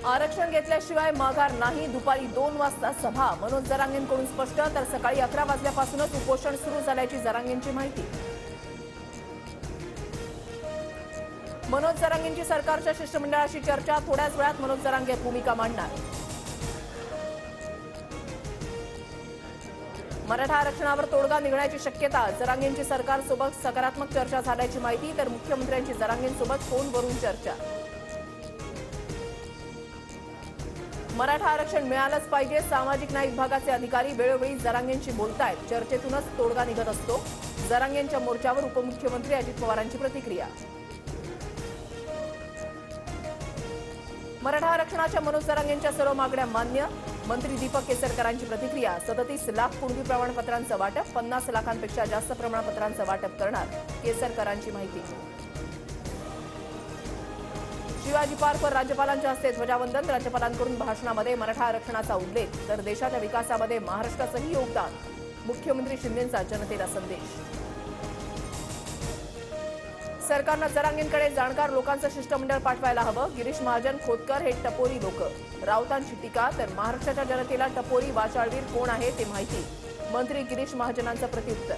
आरक्षण घेतल्याशिवाय माघार नाही, दुपारी 2 वाजता सभा। मनोज जरांगेंकडून स्पष्ट, तर सकाळी 11 वाजल्यापासूनच उपोषण सुरू झाल्याची जरांगेंची माहिती। मनोज जरांगेंची सरकारच्या शिष्टमंडळाशी चर्चा, थोड्याच वेळात मनोज जरांगे भूमिका मांडणार। मराठा आरक्षणावर तोडगा निघण्याची शक्यता, जरांगेंची सरकारसोबत सकारात्मक चर्चा झाल्याची माहिती, तर मुख्यमंत्र्यांची जरांगेंसोबत फोनवरून चर्चा। मराठा आरक्षण मिळालंच पाहिजे, सामाजिक न्याय विभागाचे अधिकारी वेळोवेळी जरांगेंशी बोलतायत, चर्चेतूनच तोडगा निघत असतो। जरांगेंच्या मोर्चावर उपमुख्यमंत्री अजित पवारांची प्रतिक्रिया। मराठा आरक्षणाच्या मनोज जरांगेंच्या सर्व मागण्या मान्य, मंत्री दीपक केसरकरांची प्रतिक्रिया। 37 लाख कुणबी प्रमाणपत्रांचं वाटप, 50 लाखांपेक्षा जास्त प्रमाणपत्रांचं वाटप करणार, केसरकरांची माहिती। शिवाजी पार्कवर राज्यपालांच्या हस्ते ध्वजावंदन, राज्यपालांकडून भाषणामध्ये मराठा आरक्षणाचा उल्लेख, तर देशाच्या विकासामध्ये महाराष्ट्राचंही योगदान, मुख्यमंत्री शिंदेंचा जनतेला संदेश। सरकारनं जरांगेंकडे जाणकार लोकांचं शिष्टमंडळ पाठवायला हवं, गिरीश महाजन खोतकर हे टपोरी लोक, राऊतांची टीका, तर महाराष्ट्राच्या जनतेला टपोरी वाचाळवीर कोण आहे ते माहिती, मंत्री गिरीश महाजनांचं प्रत्युत्तर।